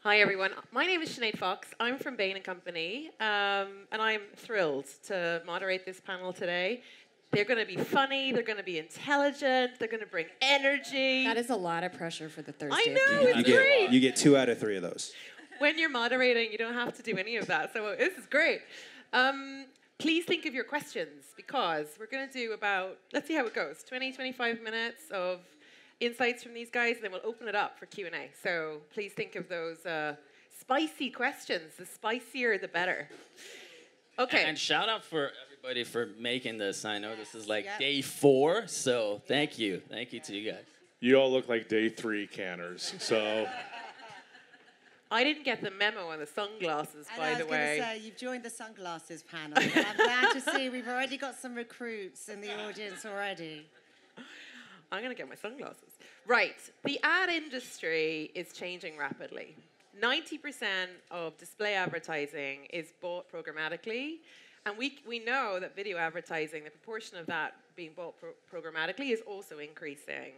Hi, everyone. My name is Sinead Fox. I'm from Bain & Company, and I'm thrilled to moderate this panel today. They're going to be funny, they're going to be intelligent, they're going to bring energy. That is a lot of pressure for the Thursday. I know, it's great. You get 2 out of 3 of those. When you're moderating, you don't have to do any of that, so this is great. Please think of your questions, because we're going to do about, let's see how it goes, 20, 25 minutes of insights from these guys, and then we'll open it up for Q&A. So please think of those spicy questions. The spicier, the better. Okay. And shout out for everybody for making this. I know this is like day 4, so thank you. Thank you to you guys. You all look like day 3 canners, so... I didn't get the memo on the sunglasses, by the way. I was going to say, you've joined the sunglasses panel. And I'm glad to see we've already got some recruits in the audience already. I'm going to get my sunglasses. Right. The ad industry is changing rapidly. 90% of display advertising is bought programmatically. And we know that video advertising, the proportion of that being bought programmatically is also increasing.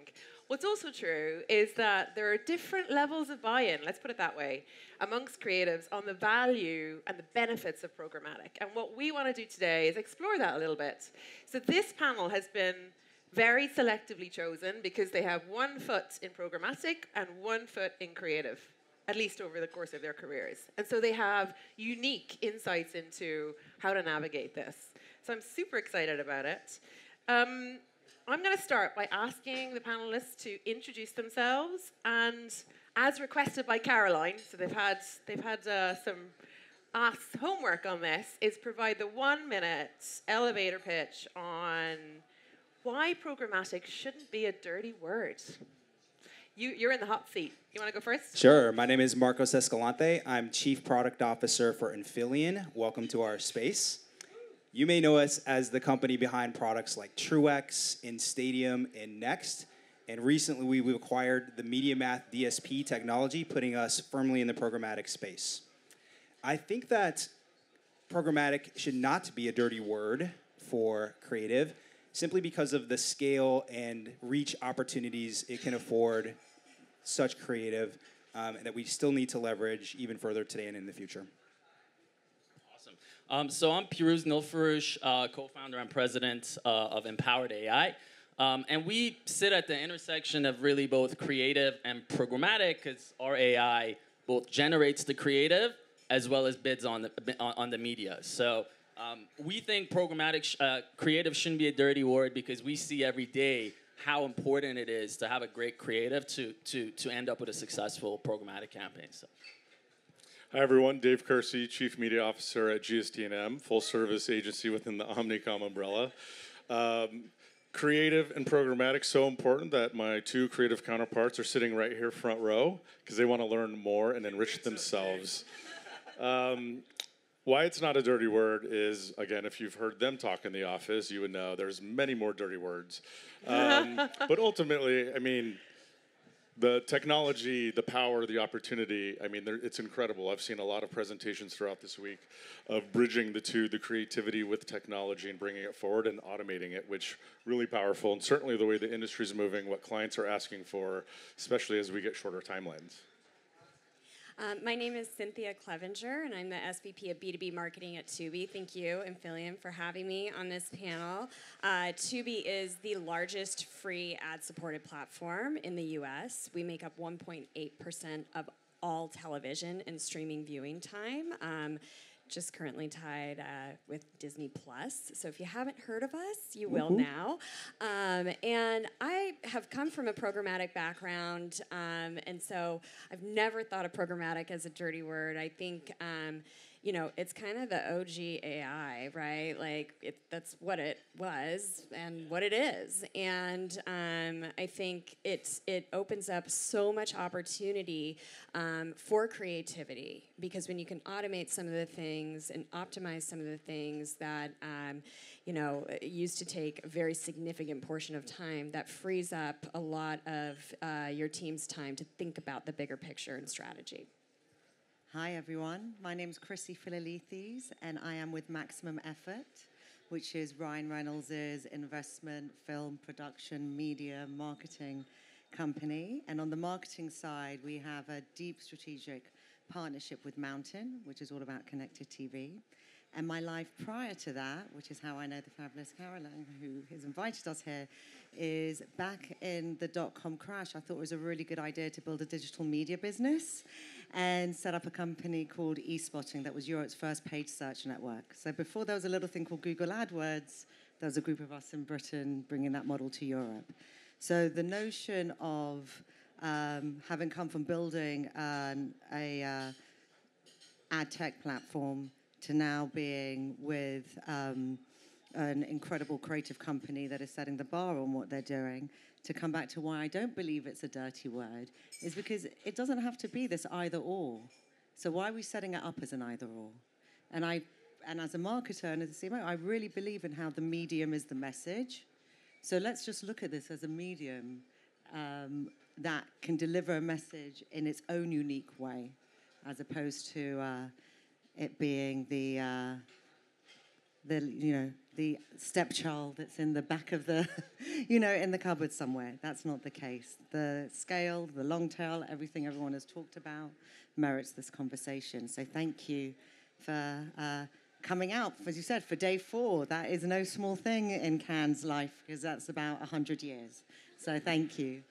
What's also true is that there are different levels of buy-in, let's put it that way, amongst creatives on the value and the benefits of programmatic. And what we want to do today is explore that a little bit. So this panel has been very selectively chosen because they have 1 foot in programmatic and 1 foot in creative, at least over the course of their careers. And so they have unique insights into how to navigate this. So I'm super excited about it. I'm going to start by asking the panelists to introduce themselves, and as requested by Caroline, so they've had some homework on this, is provide the 1-minute elevator pitch on why programmatic shouldn't be a dirty word. You're in the hot seat. You want to go first? Sure. My name is Marcos Escalante. I'm Chief Product Officer for Infileon. Welcome to our space. You may know us as the company behind products like Truex, InStadium, and Next. And recently we've acquired the MediaMath DSP technology, putting us firmly in the programmatic space. I think that programmatic should not be a dirty word for creative, simply because of the scale and reach opportunities it can afford such creative that we still need to leverage even further today and in the future. Awesome. So I'm Piruz Nilfaroush, co-founder and president of Empowered AI. And we sit at the intersection of really both creative and programmatic, because our AI both generates the creative as well as bids on the media. So we think programmatic creative shouldn't be a dirty word, because we see every day how important it is to have a great creative to end up with a successful programmatic campaign. So. Hi, everyone. Dave Kersey, Chief Media Officer at GSD&M, full-service agency within the Omnicom umbrella. Creative and programmatic so important that my 2 creative counterparts are sitting right here front row because they want to learn more and enrich themselves. Why it's not a dirty word is, again, if you've heard them talk in the office, you would know there's many more dirty words. But ultimately, I mean, the technology, the power, the opportunity, I mean, it's incredible. I've seen a lot of presentations throughout this week of bridging the 2, the creativity with technology and bringing it forward and automating it, which really powerful. And certainly the way the industry is moving, what clients are asking for, especially as we get shorter timelines. My name is Cynthia Clevenger, and I'm the SVP of B2B Marketing at Tubi. Thank you, Infileon, for having me on this panel. Tubi is the largest free ad-supported platform in the U.S. We make up 1.8% of all television and streaming viewing time. Just currently tied with Disney Plus. So if you haven't heard of us, you will now. And I have come from a programmatic background, and so I've never thought of programmatic as a dirty word. I think, you know, it's kind of the OG AI, right? Like, that's what it was and what it is. And I think it opens up so much opportunity for creativity, because when you can automate some of the things and optimize some of the things that, you know, used to take a very significant portion of time, that frees up a lot of your team's time to think about the bigger picture and strategy. Hi, everyone. My name's Chrissy Philalithes, and I am with Maximum Effort, which is Ryan Reynolds' investment, film, production, media, marketing company. And on the marketing side, we have a deep strategic partnership with Mountain, which is all about connected TV. And my life prior to that, which is how I know the fabulous Caroline, who has invited us here, is back in the dot-com crash. I thought it was a really good idea to build a digital media business and set up a company called eSpotting that was Europe's first paid search network. So before there was a little thing called Google AdWords, there was a group of us in Britain bringing that model to Europe. So the notion of having come from building a ad tech platform to now being with an incredible creative company that is setting the bar on what they're doing, to come back to why I don't believe it's a dirty word, is because it doesn't have to be this either or. So why are we setting it up as an either or? And as a marketer and as a CMO, I really believe in how the medium is the message. So let's just look at this as a medium that can deliver a message in its own unique way, as opposed to it being the stepchild that's in the back of the, in the cupboard somewhere. That's not the case. The scale, the long tail, everything everyone has talked about merits this conversation. So thank you for coming out, as you said, for day 4. That is no small thing in Cannes' life, because that's about 100 years. So thank you.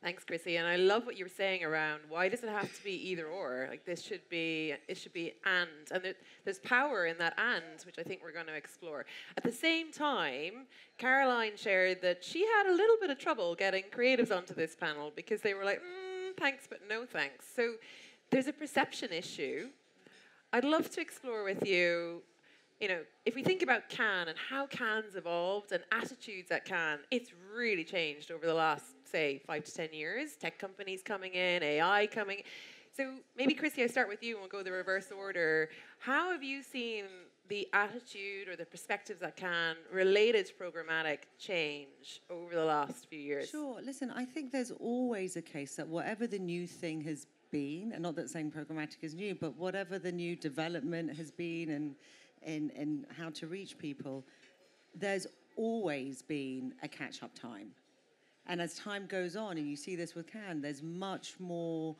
Thanks, Chrissy. And I love what you were saying around why does it have to be either or? Like it should be and. And there's power in that and, which I think we're going to explore. At the same time, Caroline shared that she had a little bit of trouble getting creatives onto this panel because they were like, thanks, but no thanks. So there's a perception issue. I'd love to explore with you, if we think about Cannes and how Cannes evolved and attitudes at Cannes, it's really changed over the last, say, 5 to 10 years. Tech companies coming in, AI coming. So maybe, Chrissy, I start with you and we'll go the reverse order. How have you seen the attitude or the perspectives at Cannes related to programmatic change over the last few years? Sure. Listen, I think there's always a case that whatever the new thing has been, and not that saying programmatic is new, but whatever the new development has been and how to reach people, there's always been a catch-up time. And as time goes on, and you see this with Cannes, there's much more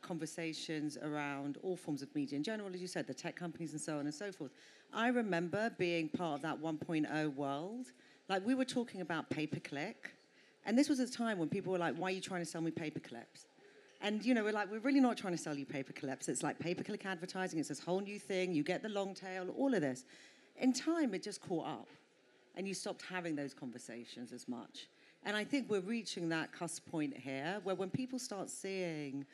conversations around all forms of media in general, as you said, the tech companies and so on and so forth. I remember being part of that 1.0 world. Like, we were talking about pay-per-click, and this was a time when people were like, why are you trying to sell me pay-per-clips? And, we're like, we're really not trying to sell you pay-per-clips. It's like pay-per-click advertising. It's this whole new thing. You get the long tail, all of this. In time, it just caught up. And you stopped having those conversations as much. And I think we're reaching that cusp point here, where when people start seeing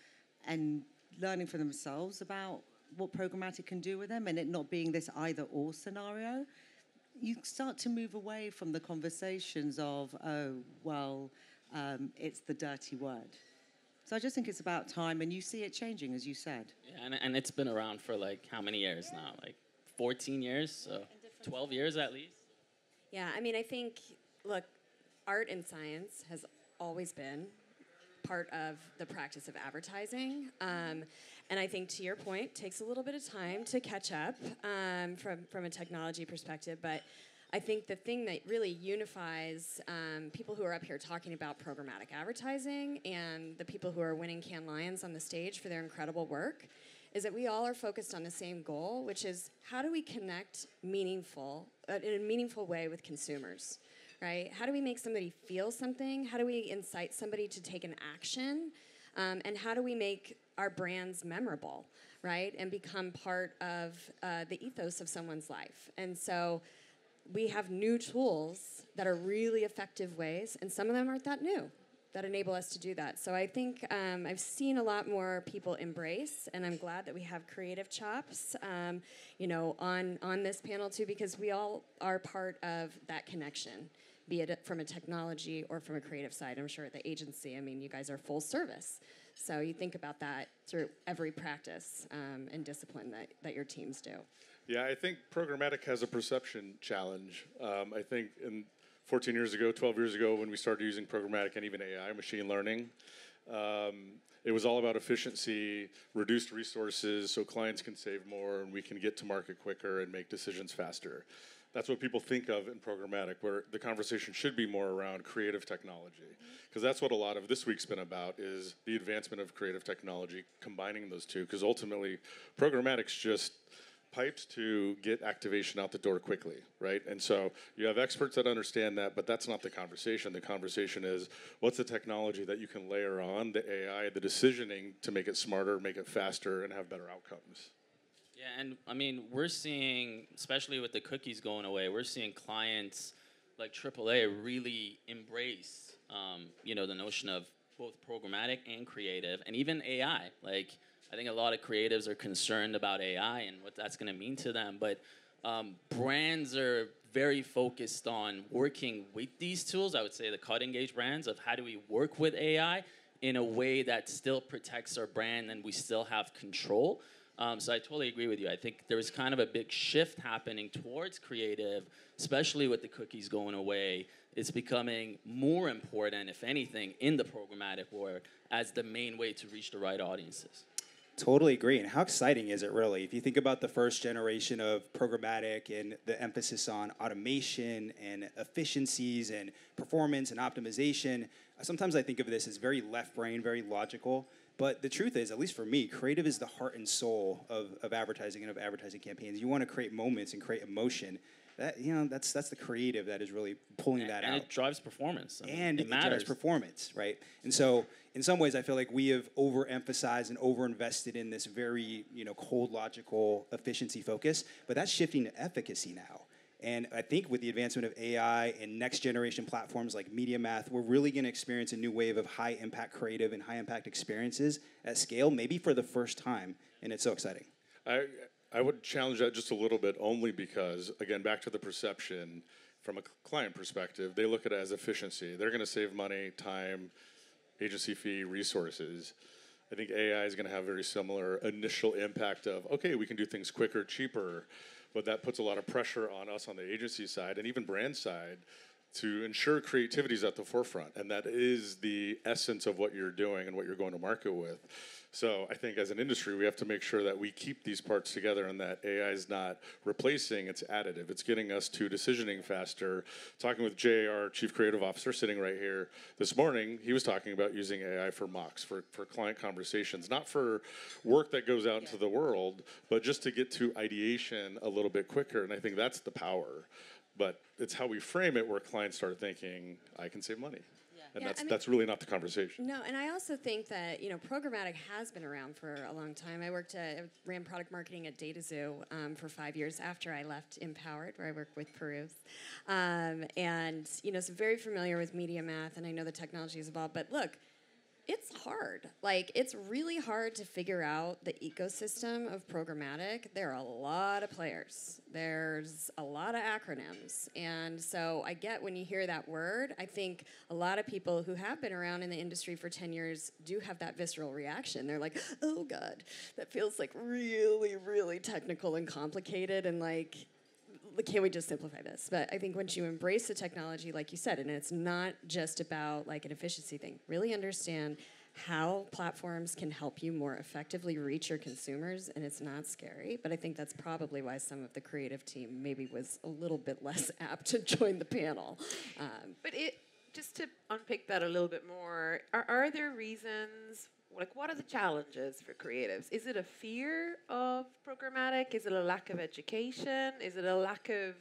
and learning for themselves about what programmatic can do with them, and it not being this either-or scenario, you start to move away from the conversations of, it's the dirty word. So I just think it's about time, and you see it changing, as you said. Yeah, and it's been around for how many years now? 14 years, so 12 years at least? Yeah, I think, look, art and science has always been part of the practice of advertising. And I think, to your point, takes a little bit of time to catch up from a technology perspective, but I think the thing that really unifies people who are up here talking about programmatic advertising and the people who are winning Cannes Lions on the stage for their incredible work is that we all are focused on the same goal, which is how do we connect in a meaningful way with consumers, right? How do we make somebody feel something? How do we incite somebody to take an action? And how do we make our brands memorable, right? And become part of the ethos of someone's life. And so we have new tools that are really effective ways, and some of them aren't that new, that enable us to do that. So I think I've seen a lot more people embrace, and I'm glad that we have creative chops, on this panel too, because we all are part of that connection, be it from a technology or from a creative side. I'm sure at the agency, you guys are full service. So you think about that through every practice and discipline that your teams do. Yeah, I think programmatic has a perception challenge. I think 14 years ago, 12 years ago, when we started using programmatic and even AI, machine learning, it was all about efficiency, reduced resources so clients can save more and we can get to market quicker and make decisions faster. that's what people think of in programmatic, where the conversation should be more around creative technology. Because that's what a lot of this week's been about, is the advancement of creative technology, combining those two. Because ultimately, programmatic's just pipes to get activation out the door quickly, right? And so you have experts that understand that, but that's not the conversation. The conversation is, what's the technology that you can layer on, the AI, the decisioning to make it smarter, make it faster, and have better outcomes? Yeah, and I mean, we're seeing, especially with the cookies going away, we're seeing clients like AAA really embrace, the notion of both programmatic and creative, and even AI. Like, I think a lot of creatives are concerned about AI and what that's going to mean to them, but brands are very focused on working with these tools. I would say the cutting-edge brands of how do we work with AI in a way that still protects our brand and we still have control. So I totally agree with you. I think there's kind of a big shift happening towards creative, especially with the cookies going away. It's becoming more important, if anything, in the programmatic world as the main way to reach the right audiences. Totally agree. And how exciting is it really? If you think about the first generation of programmatic and the emphasis on automation and efficiencies and performance and optimization, sometimes I think of this as very left brain, very logical. But the truth is, at least for me, creative is the heart and soul of advertising and of advertising campaigns. You want to create moments and create emotion. That's the creative that is really pulling that out. And it drives performance. It matters. drives performance, right? And so, in some ways, I feel like we have overemphasized and overinvested in this very, cold, logical efficiency focus. But that's shifting to efficacy now. And I think with the advancement of AI and next generation platforms like MediaMath, we're really going to experience a new wave of high impact creative and high impact experiences at scale, maybe for the first time. And it's so exciting. I would challenge that just a little bit, only because, again, back to the perception from a client perspective, they look at it as efficiency. They're going to save money, time, agency fee, resources. I think AI is going to have very similar initial impact of, okay, we can do things quicker, cheaper, but that puts a lot of pressure on us on the agency side and even brand side to ensure creativity is at the forefront. And that is the essence of what you're doing and what you're going to market with. So I think as an industry, we have to make sure that we keep these parts together and that AI is not replacing, it's additive. It's getting us to decisioning faster. Talking with Jay, our Chief Creative Officer, sitting right here this morning, he was talking about using AI for mocks, for client conversations, not for work that goes out into the world, but just to get to ideation a little bit quicker. And I think that's the power. But it's how we frame it where clients start thinking, I can save money. And that's really not the conversation. No, and I also think that, programmatic has been around for a long time. I ran product marketing at DataZoo for 5 years after I left Empowered, where I work with Peruse. So very familiar with MediaMath, and I know the technology has evolved. But look, it's hard. Like, it's really hard to figure out the ecosystem of programmatic. There are a lot of players. There's a lot of acronyms. And so I get when you hear that word, I think a lot of people who have been around in the industry for 10 years do have that visceral reaction. They're like, oh, God, that feels like really, really technical and complicated, and like, can't we just simplify this? But I think once you embrace the technology, like you said, and it's not just about like an efficiency thing, really understand how platforms can help you more effectively reach your consumers, and it's not scary. But I think that's probably why some of the creative team maybe was a little bit less apt to join the panel. Just to unpick that a little bit more, are there reasons? Like, what are the challenges for creatives? Is it a fear of programmatic? Is it a lack of education? Is it a lack of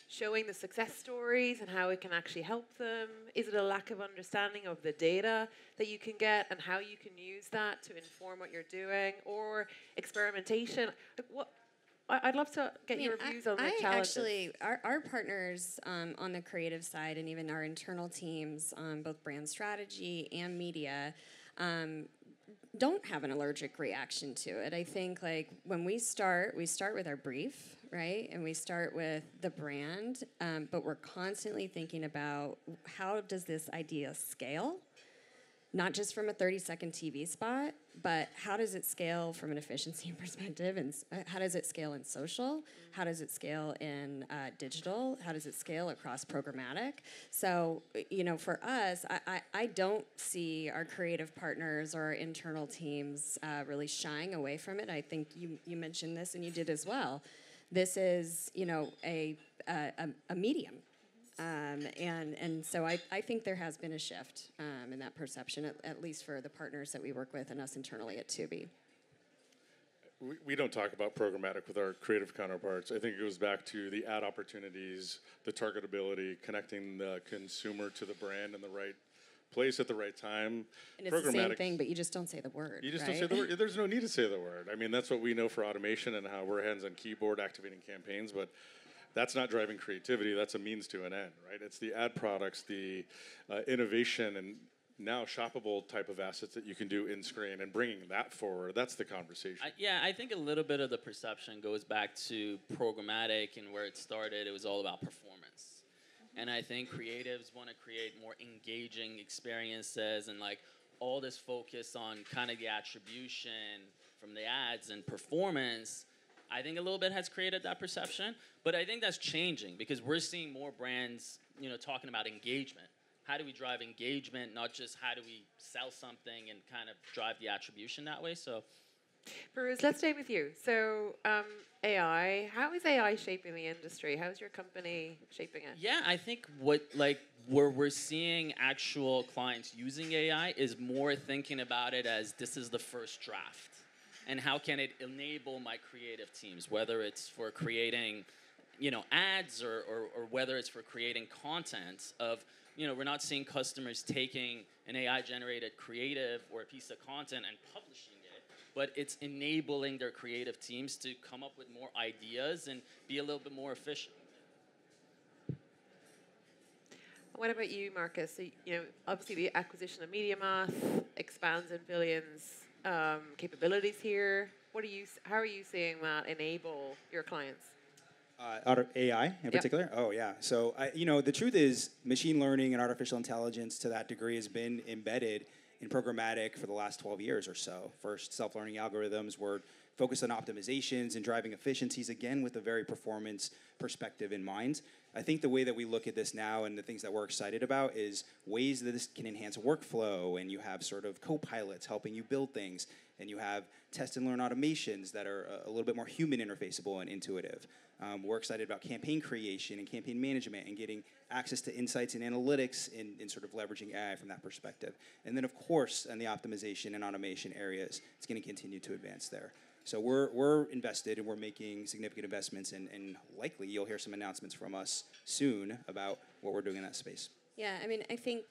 showing the success stories and how it can actually help them? Is it a lack of understanding of the data that you can get and how you can use that to inform what you're doing? Or experimentation? Like, I'd love to get your views on the challenges. Actually, our partners on the creative side, and even our internal teams on both brand strategy and media, don't have an allergic reaction to it. I think like when we start with our brief, right? And we start with the brand, but we're constantly thinking about how does this idea scale? Not just from a 30-second TV spot, but how does it scale from an efficiency perspective? And how does it scale in social? How does it scale in digital? How does it scale across programmatic? So, for us, I don't see our creative partners or our internal teams really shying away from it. I think you mentioned this, and you did as well. This is, a medium. And so I think there has been a shift in that perception, at least for the partners that we work with and us internally at Tubi. We don't talk about programmatic with our creative counterparts. I think it goes back to the ad opportunities, the targetability, connecting the consumer to the brand in the right place at the right time. And it's the same thing, but you just don't say the word. You just right? don't say the word. There's no need to say the word. I mean, that's what we know for automation and how we're hands on keyboard activating campaigns, but that's not driving creativity. That's a means to an end, right? It's the ad products, the innovation, and now shoppable type of assets that you can do in screen and bringing that forward. That's the conversation. I think a little bit of the perception goes back to programmatic and where it started. It was all about performance. And I think creatives want to create more engaging experiences and like all this focus on kind of the attribution from the ads and performance. I think a little bit has created that perception, but I think that's changing because we're seeing more brands, talking about engagement. How do we drive engagement, not just how do we sell something and kind of drive the attribution that way? So, Bruce, let's stay with you. So, AI, how is AI shaping the industry? How is your company shaping it? Yeah, I think where we're seeing actual clients using AI is more thinking about it as this is the first draft. And how can it enable my creative teams, whether it's for creating, ads or whether it's for creating content of, we're not seeing customers taking an AI-generated creative or a piece of content and publishing it, but it's enabling their creative teams to come up with more ideas and be a little bit more efficient. What about you, Marcus? So, obviously the acquisition of MediaMath expands Infillion's capabilities here. How are you seeing that enable your clients? AI in particular? Oh, yeah. So, the truth is machine learning and artificial intelligence to that degree has been embedded in programmatic for the last 12 years or so. First, self-learning algorithms were focused on optimizations and driving efficiencies, again, with a very performance perspective in mind. I think the way that we look at this now and the things that we're excited about is ways that this can enhance workflow, and you have sort of co-pilots helping you build things, and you have test and learn automations that are a little bit more human interfaceable and intuitive. We're excited about campaign creation and campaign management and getting access to insights and analytics in sort of leveraging AI from that perspective. And then, of course, in the optimization and automation areas, it's going to continue to advance there. So we're invested and we're making significant investments, and likely you'll hear some announcements from us soon about what we're doing in that space. Yeah, I mean, I think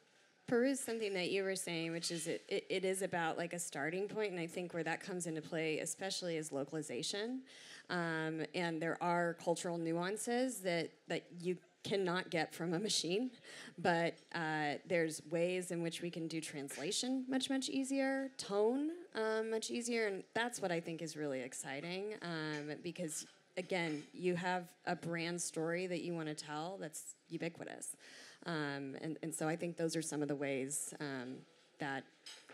peruse something that you were saying, which is it is about like a starting point, and I think where that comes into play especially is localization. And there are cultural nuances that you cannot get from a machine, but there's ways in which we can do translation much easier, tone much easier, and that's what I think is really exciting because, again, you have a brand story that you want to tell that's ubiquitous. And so I think those are some of the ways that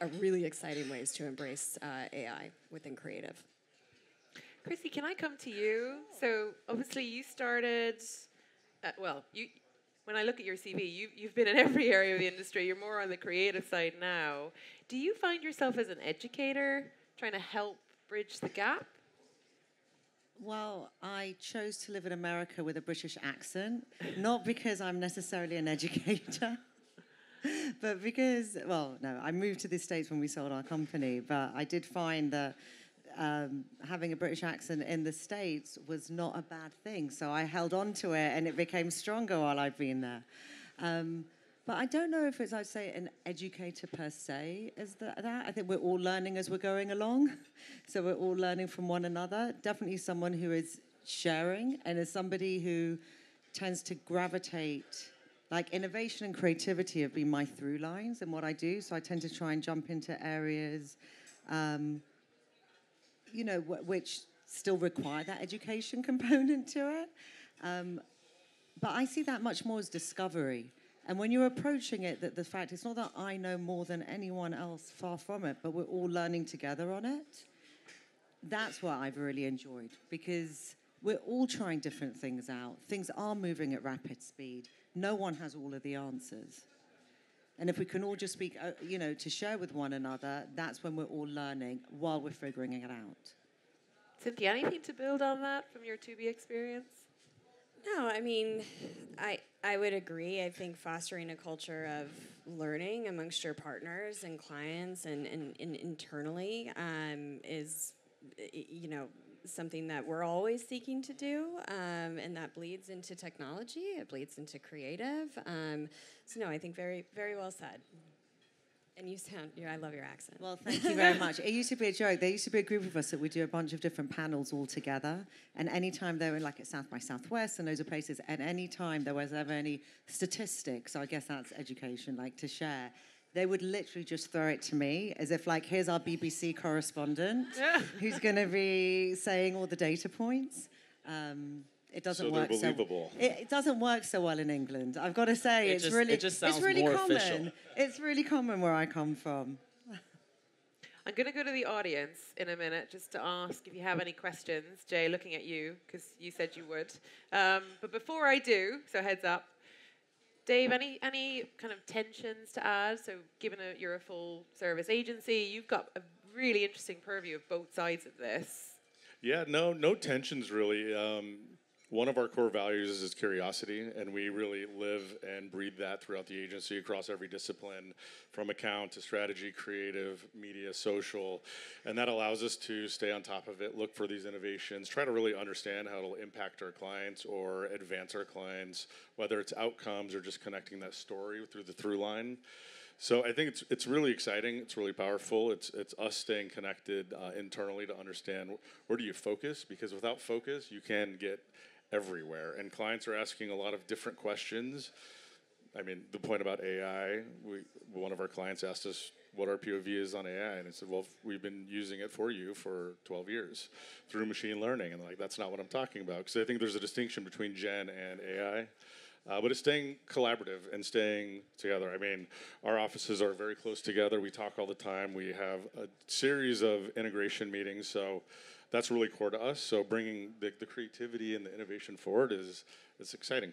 are really exciting ways to embrace AI within creative. Chrissy, can I come to you? So obviously you started, when I look at your CV, you've been in every area of the industry. You're more on the creative side now. Do you find yourself as an educator trying to help bridge the gap? Well, I chose to live in America with a British accent, not because I'm necessarily an educator, but because, I moved to the States when we sold our company, but I did find that having a British accent in the States was not a bad thing. So I held on to it, and it became stronger while I've been there. But I don't know if it's, I'd say, an educator per se is that. I think we're all learning as we're going along. So we're all learning from one another. Definitely someone who is sharing and is somebody who tends to gravitate. Like innovation and creativity have been my through lines in what I do. So I tend to try and jump into areas, which still require that education component to it. But I see that much more as discovery. And when you're approaching it, the fact it's not that I know more than anyone else, far from it, but we're all learning together on it. That's what I've really enjoyed, because we're all trying different things out. Things are moving at rapid speed. No one has all of the answers. And if we can all just speak, to share with one another, that's when we're all learning while we're figuring it out. Cynthia, anything to build on that from your 2B experience? No, I mean, I would agree. I think fostering a culture of learning amongst your partners and clients and internally is, something that we're always seeking to do, and that bleeds into technology. It bleeds into creative. So no, I think very, very well said. And you I love your accent. Well, thank you very much. It used to be a joke. There used to be a group of us that would do a bunch of different panels all together. And anytime they were like at South by Southwest and those are places, and any time there was ever any statistics, I guess that's education, like to share, they would literally just throw it to me as if like, here's our BBC correspondent who's going to be saying all the data points. It doesn't so work they're believable. It doesn't work so well in England. I've got to say, It just sounds it's really more common. official. It's really common where I come from. I'm going to go to the audience in a minute just to ask if you have any questions. Jay, looking at you, because you said you would. But before I do, so heads up, Dave, any kind of tensions to add? So given you're a full service agency, you've got a really interesting purview of both sides of this. Yeah, no tensions really. One of our core values is curiosity, and we really live and breathe that throughout the agency across every discipline, from account to strategy, creative, media, social, and that allows us to stay on top of it, look for these innovations, try to really understand how it'll impact our clients or advance our clients, whether it's outcomes or just connecting that story through the through line. So I think it's really exciting. It's really powerful. It's us staying connected internally to understand where do you focus, because without focus, you can get everywhere. And clients are asking a lot of different questions. I mean, the point about AI, one of our clients asked us what our POV is on AI, and I said, well, we've been using it for you for 12 years through machine learning. And like, that's not what I'm talking about, because I think there's a distinction between Gen and AI. But it's staying collaborative and staying together. I mean, our offices are very close together. We talk all the time. We have a series of integration meetings, so that's really core to us. So bringing the creativity and the innovation forward is exciting.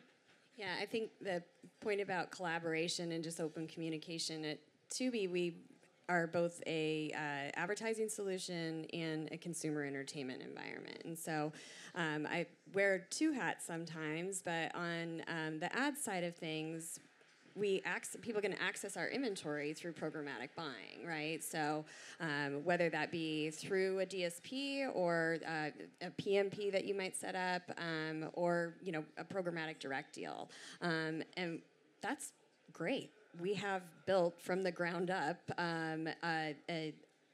Yeah, I think the point about collaboration and just open communication at Tubi, we are both a advertising solution and a consumer entertainment environment. And so I wear two hats sometimes, but on the ad side of things, people can access our inventory through programmatic buying, right? So whether that be through a DSP or a PMP that you might set up, or a programmatic direct deal, and that's great. We have built from the ground up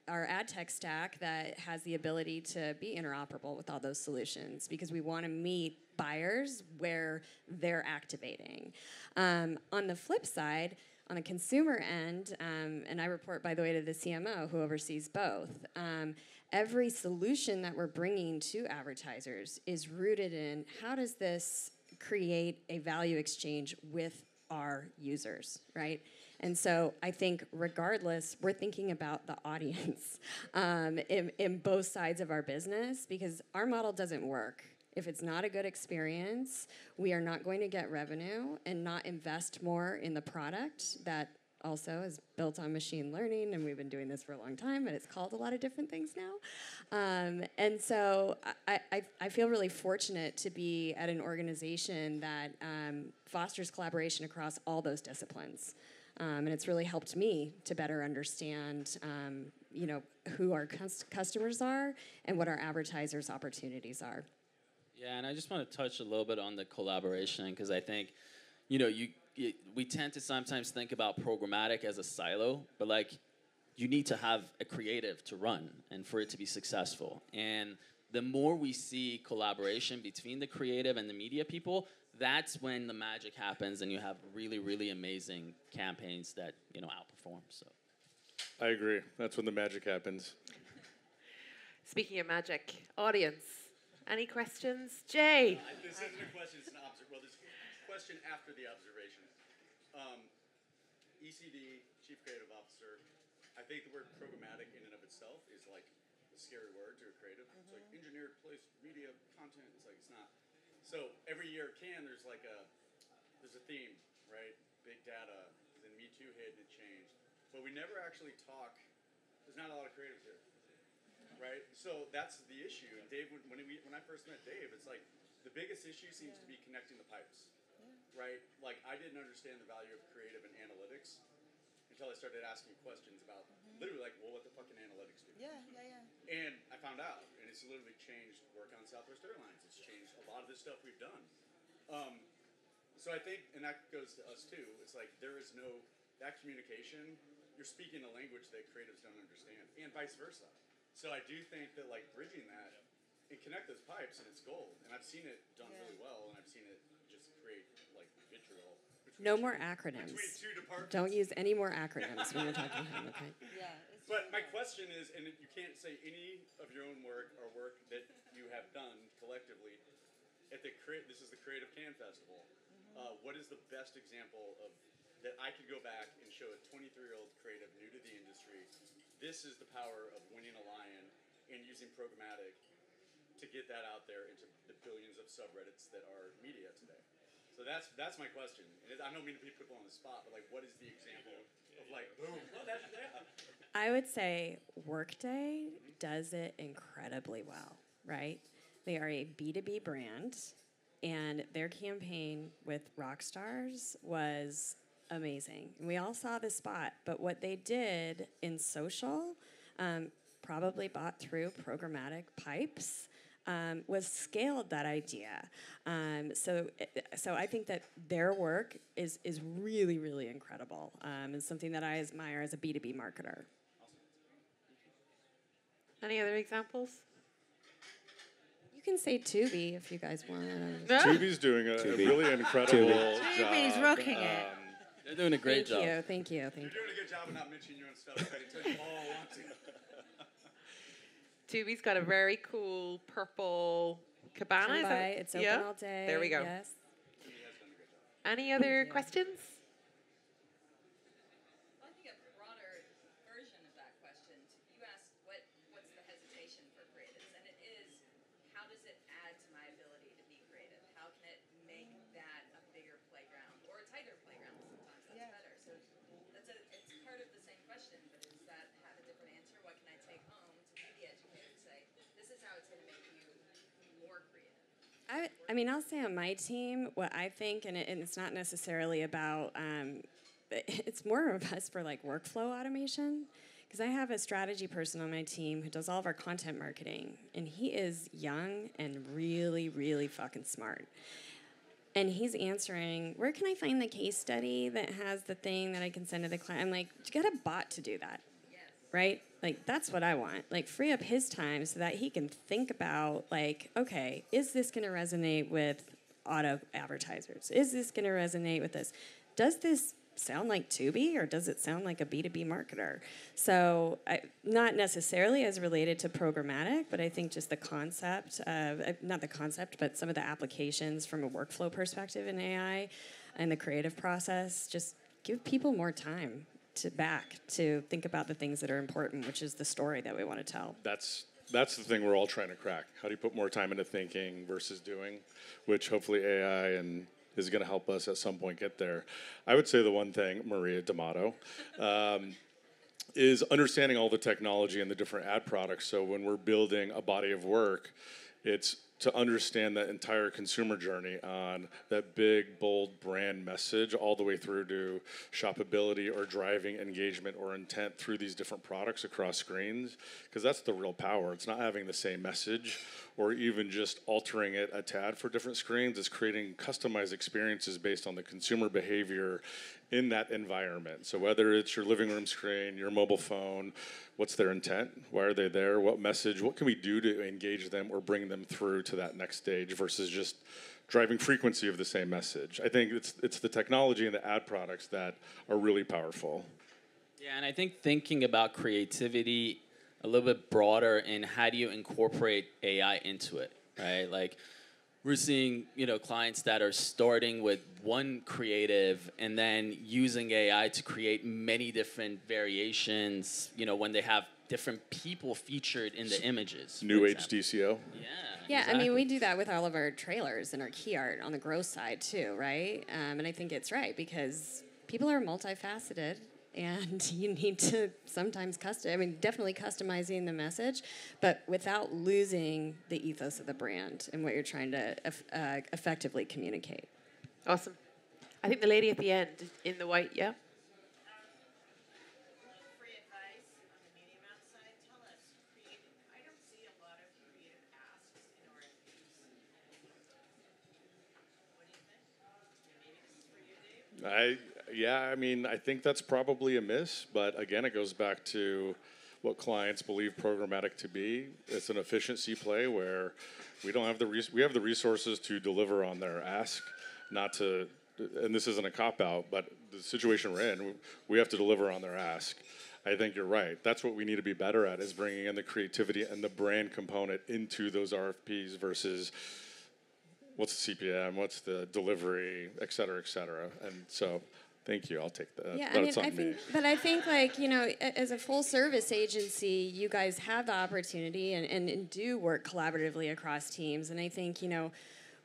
our ad tech stack that has the ability to be interoperable with all those solutions, because we want to meet buyers where they're activating. On the flip side, on the consumer end, and I report, by the way, to the CMO who oversees both, every solution that we're bringing to advertisers is rooted in how does this create a value exchange with our users, right? And so I think regardless, we're thinking about the audience in both sides of our business, because our model doesn't work. If it's not a good experience, we are not going to get revenue and not invest more in the product that also is built on machine learning, and we've been doing this for a long time, and it's called a lot of different things now. And so I feel really fortunate to be at an organization that fosters collaboration across all those disciplines. And it's really helped me to better understand, who our customers are and what our advertisers' opportunities are. Yeah, and I just want to touch a little bit on the collaboration, because I think, we tend to sometimes think about programmatic as a silo, but you need to have a creative to run and for it to be successful. And the more we see collaboration between the creative and the media people, that's when the magic happens and you have really, really amazing campaigns that, outperform. So I agree. That's when the magic happens. Speaking of magic, audience, any questions? Jay? This isn't a question, it's an observation. Well, there's a question after the observation. ECD, Chief Creative Officer, I think the word programmatic in and of itself is like a scary word to a creative. It's like engineered place, media, content, it's not. So every year at Cannes, there's a theme, right? Big data, then Me Too hit and it changed. But we never actually talk, there's not a lot of creatives here. right? So that's the issue. And Dave, when I first met Dave, it's like the biggest issue seems to be connecting the pipes, right? Like I didn't understand the value of creative and analytics until I started asking questions about literally like, well, what the fucking analytics do? Yeah. And I found out, and it's literally changed work on Southwest Airlines. It's changed a lot of the stuff we've done. So I think, and that goes to us too, it's like there is no, that communication, you're speaking a language that creatives don't understand, and vice versa. So I do think that like bridging that and connect those pipes, and it's gold. And I've seen it done really well, and I've seen it just create like vitriol. No more acronyms. Between two departments. Don't use any more acronyms when you're talking to him, okay? Yeah. But my question is, and you can't say any of your own work or work that you have done collectively at this is the Creative Can Festival. What is the best example of that I could go back and show a 23-year-old creative new to the industry? This is the power of winning a lion and using programmatic to get that out there into the billions of subreddits that are media today. So that's my question. And I don't mean to put people on the spot, but like, what is the example of like, boom? Well, that's that. I would say Workday does it incredibly well, right? They are a B2B brand, and their campaign with rock stars was amazing. And we all saw the spot, but what they did in social, probably bought through programmatic pipes, was scaled that idea. So I think that their work is really, really incredible, and something that I admire as a B2B marketer. Any other examples? You can say Tubi if you guys want. Tubi's doing a really incredible job. Tubi's rocking it. They're doing a great job. Thank you. You're doing a good job of not mentioning your own stuff until you all want to. Tubi's got a very cool purple cabana. Come is by. that- It's open all day. There we go. Yes. Any other questions? I think a broader version of that question. You asked what's the hesitation for creatives, and it is how does it add to my ability to be creative? How can it make that a bigger playground or a tighter playground? Sometimes that's better. So it's part of the same question, but does that have a different answer? What can I take home to be the educator and say this is how it's going to make you more creative? I mean, I'll say on my team what I think, and it's not necessarily about. It's more of us for like workflow automation, because I have a strategy person on my team who does all of our content marketing, and he is young and really, really fucking smart. And he's answering, where can I find the case study that has the thing that I can send to the client? I'm like, you got a bot to do that, right? Like, that's what I want. Like, free up his time so that he can think about, like, okay, is this going to resonate with auto advertisers? Is this going to resonate with this? Does this sound like Tubi, or does it sound like a B2B marketer? So not necessarily as related to programmatic, but I think just the concept of, not the concept, but some of the applications from a workflow perspective in AI and the creative process, just give people more time to think about the things that are important, which is the story that we want to tell. That's the thing we're all trying to crack. How do you put more time into thinking versus doing, which hopefully AI is going to help us at some point get there. I would say the one thing, Maria D'Amato, is understanding all the technology and the different ad products. So when we're building a body of work, it's to understand that entire consumer journey on that big, bold brand message all the way through to shoppability or driving engagement or intent through these different products across screens, because that's the real power. It's not having the same message or even just altering it a tad for different screens. It's creating customized experiences based on the consumer behavior in that environment. So whether it's your living room screen, your mobile phone, what's their intent? Why are they there? What message? What can we do to engage them or bring them through to that next stage versus just driving frequency of the same message? I think it's the technology and the ad products that are really powerful. Yeah, and I think thinking about creativity a little bit broader in how do you incorporate AI into it, right? Like, we're seeing, clients that are starting with one creative and then using AI to create many different variations, when they have different people featured in the images. New age DCO. Yeah, exactly. I mean, we do that with all of our trailers and our key art on the growth side too, right? And I think it's right because people are multifaceted and you need to sometimes definitely customizing the message, but without losing the ethos of the brand and what you're trying to effectively communicate. Awesome. I think the lady at the end in the white, yeah? I mean, I think that's probably a miss, but again, it goes back to what clients believe programmatic to be. It's an efficiency play where we don't have we have the resources to deliver on their ask, not to, and this isn't a cop-out, but the situation we're in, we have to deliver on their ask. I think you're right. That's what we need to be better at, is bringing in the creativity and the brand component into those RFPs versus what's the CPM, what's the delivery, et cetera, et cetera. And so, thank you. I'll take that. Yeah, That's I think, like, as a full service agency, you guys have the opportunity and do work collaboratively across teams. And I think,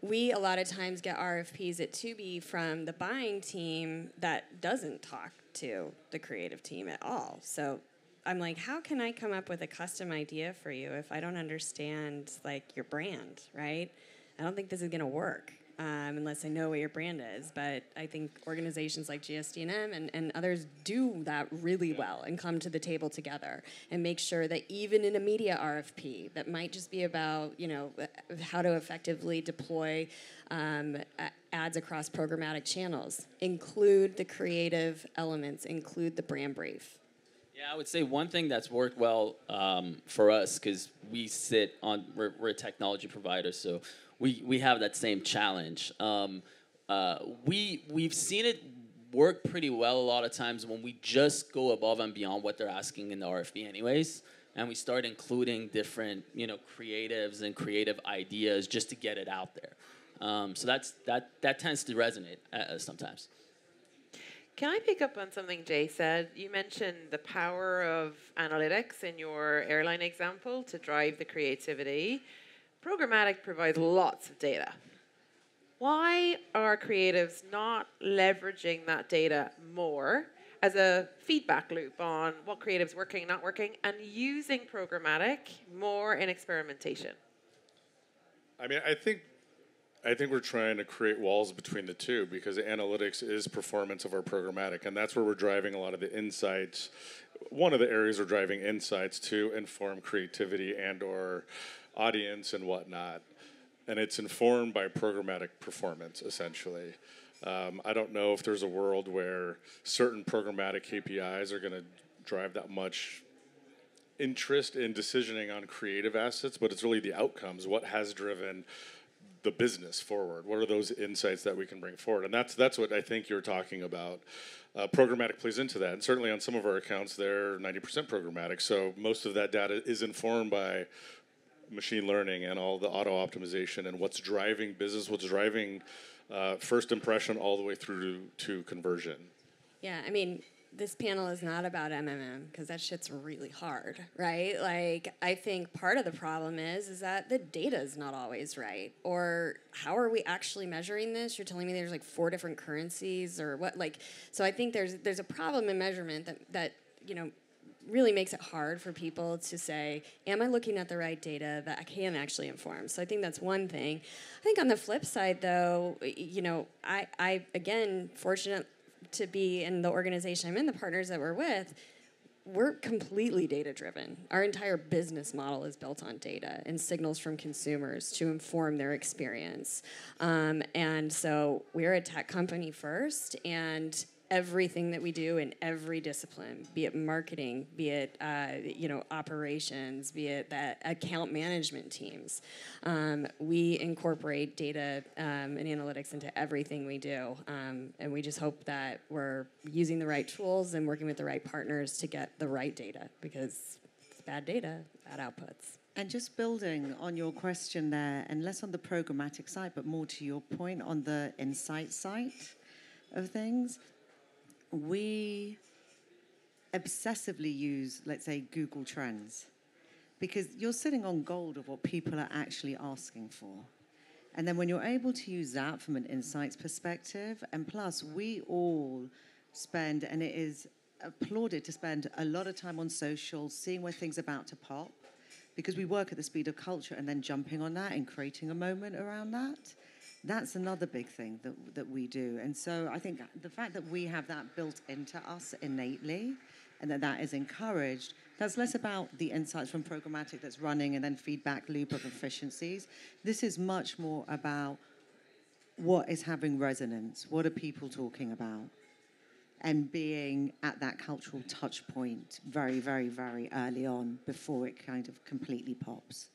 we a lot of times get RFPs at Tubi from the buying team that doesn't talk to the creative team at all. So I'm like, how can I come up with a custom idea for you if I don't understand, like, your brand, right? I don't think this is going to work unless I know what your brand is. But I think organizations like GSD&M and others do that really well and come to the table together and make sure that even in a media RFP that might just be about, how to effectively deploy ads across programmatic channels, include the creative elements, include the brand brief. Yeah, I would say one thing that's worked well for us, because we're a technology provider, so we have that same challenge. We've seen it work pretty well a lot of times when we just go above and beyond what they're asking in the RFP anyways, and we start including different creatives and creative ideas just to get it out there. So that tends to resonate sometimes. Can I pick up on something Jay said? You mentioned the power of analytics in your airline example to drive the creativity. Programmatic provides lots of data. Why are creatives not leveraging that data more as a feedback loop on what creative's working, not working, and using programmatic more in experimentation? I mean, I think we're trying to create walls between the two, because analytics is performance of our programmatic, and that's where we're driving a lot of the insights. One of the areas we're driving insights to inform creativity and or audience and whatnot, and it's informed by programmatic performance, essentially. I don't know if there's a world where certain programmatic KPIs are going to drive that much interest in decisioning on creative assets, but it's really the outcomes, what has driven the business forward. What are those insights that we can bring forward? And that's what I think you're talking about. Programmatic plays into that. And certainly on some of our accounts, they're 90% programmatic. So most of that data is informed by machine learning and all the auto optimization and what's driving business, what's driving first impression all the way through to conversion. Yeah, I mean, this panel is not about MMM, because that shit's really hard, right? Like, I think part of the problem is that the data is not always right. Or how are we actually measuring this? You're telling me there's like 4 different currencies or what? Like, so I think there's a problem in measurement that really makes it hard for people to say, am I looking at the right data that I can actually inform? So I think that's one thing. I think on the flip side, though, I again, fortunate to be in the organization I'm in, the partners that we're with, we're completely data-driven. Our entire business model is built on data and signals from consumers to inform their experience. And so we're a tech company first, and everything that we do in every discipline, be it marketing, be it operations, be it the account management teams, we incorporate data and analytics into everything we do, and we just hope that we're using the right tools and working with the right partners to get the right data, because it's bad data, bad outputs. And just building on your question there, and less on the programmatic side, but more to your point on the insight side of things, we obsessively use, let's say, Google Trends, because you're sitting on gold of what people are actually asking for. And then when you're able to use that from an insights perspective, and plus we all spend, and it is applauded to spend a lot of time on social, seeing where things are about to pop, because we work at the speed of culture and then jumping on that and creating a moment around that. That's another big thing that we do. And so I think the fact that we have that built into us innately and that is encouraged, that's less about the insights from Programmatic that's running and then feedback loop of efficiencies. This is much more about what is having resonance, what are people talking about, and being at that cultural touch point very, very, very early on before it kind of completely pops.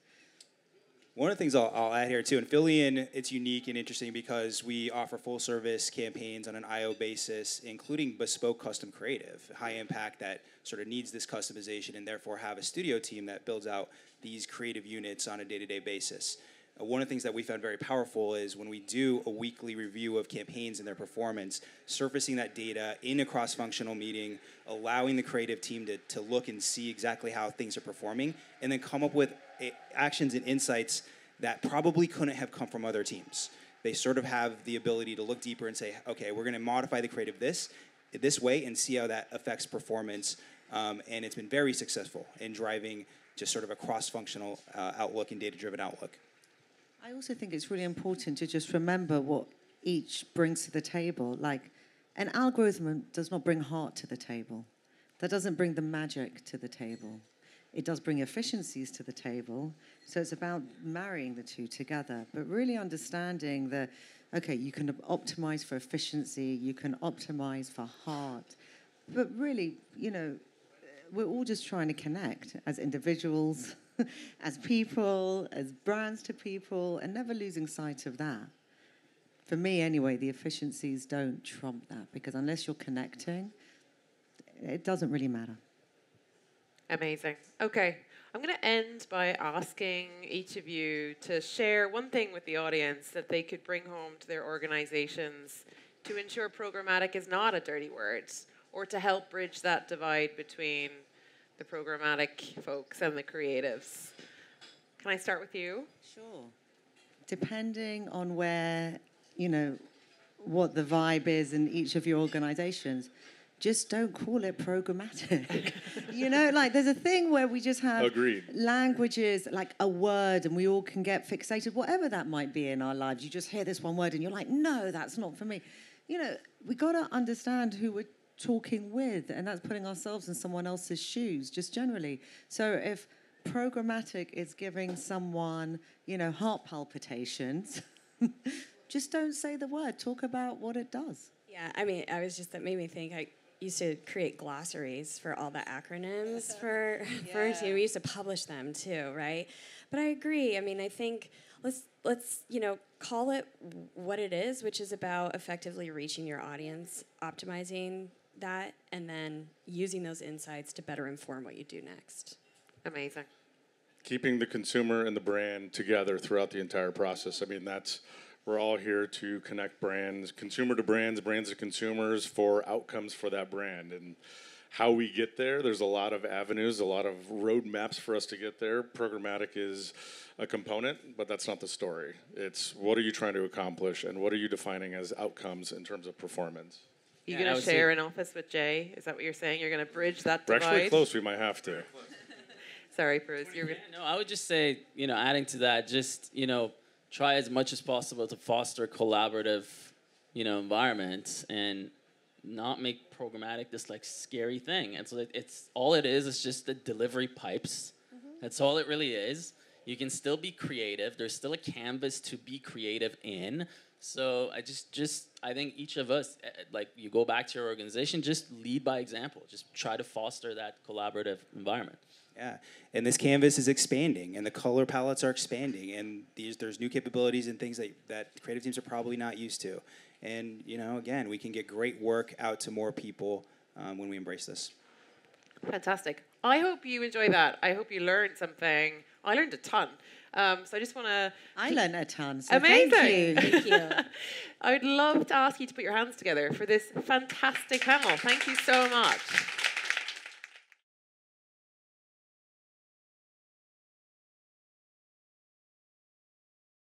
One of the things I'll add here too, in Phillian, it's unique and interesting because we offer full service campaigns on an IO basis, including bespoke custom creative, high impact that sort of needs this customization and therefore have a studio team that builds out these creative units on a day-to-day basis. One of the things that we found very powerful is when we do a weekly review of campaigns and their performance, surfacing that data in a cross-functional meeting, allowing the creative team to look and see exactly how things are performing, and then come up with actions and insights that probably couldn't have come from other teams. They sort of have the ability to look deeper and say, okay, we're going to modify the creative this way and see how that affects performance. And it's been very successful in driving just sort of a cross-functional outlook and data-driven outlook. I also think it's really important to just remember what each brings to the table. Like, an algorithm does not bring heart to the table. That doesn't bring the magic to the table. It does bring efficiencies to the table. So it's about marrying the two together, but really understanding that, okay, you can optimize for efficiency, you can optimize for heart, but really, you know, we're all just trying to connect as individuals, as people, as brands to people, and never losing sight of that. For me, anyway, the efficiencies don't trump that, because unless you're connecting, it doesn't really matter. Amazing. Okay, I'm going to end by asking each of you to share one thing with the audience that they could bring home to their organizations to ensure programmatic is not a dirty word, or to help bridge that divide between the programmatic folks and the creatives. Can I start with you? Sure. Depending on where, you know, what the vibe is in each of your organizations, just don't call it programmatic. You know, like there's a thing where we just have languages, like a word, and we all can get fixated, whatever that might be in our lives. You just hear this one word and you're like, no, that's not for me. You know, we got to understand who we're talking with, and that's putting ourselves in someone else's shoes, just generally. So if programmatic is giving someone, you know, heart palpitations, just don't say the word. Talk about what it does. Yeah, I mean, that made me think. I used to create glossaries for all the acronyms for we used to publish them too, right? But I agree. I mean, I think let's you know, call it what it is, which is about effectively reaching your audience, optimizing that, and then using those insights to better inform what you do next. Amazing. Keeping the consumer and the brand together throughout the entire process. I mean, we're all here to connect brands, consumer to brands, brands to consumers for outcomes for that brand. And how we get there, there's a lot of avenues, a lot of roadmaps for us to get there. Programmatic is a component, but that's not the story. It's what are you trying to accomplish and what are you defining as outcomes in terms of performance? You going to share an office with Jay? Is that what you're saying? You're going to bridge that divide? We're actually close. We might have to. Sorry, Bruce. No, I would just say, you know, adding to that, just, you know, try as much as possible to foster collaborative, you know, environments and not make programmatic this like scary thing. And so it's all it is just the delivery pipes. Mm-hmm. That's all it really is. You can still be creative. There's still a canvas to be creative in. So I think each of us, like you go back to your organization, just lead by example. Just try to foster that collaborative environment. Yeah, and this canvas is expanding, and the color palettes are expanding, and there's new capabilities and things that creative teams are probably not used to. And, you know, again, we can get great work out to more people when we embrace this. Fantastic. I hope you enjoy that. I hope you learned something. I learned a ton. So I just want to... I learned a ton, so amazing. Thank you. I would love to ask you to put your hands together for this fantastic panel. Thank you so much.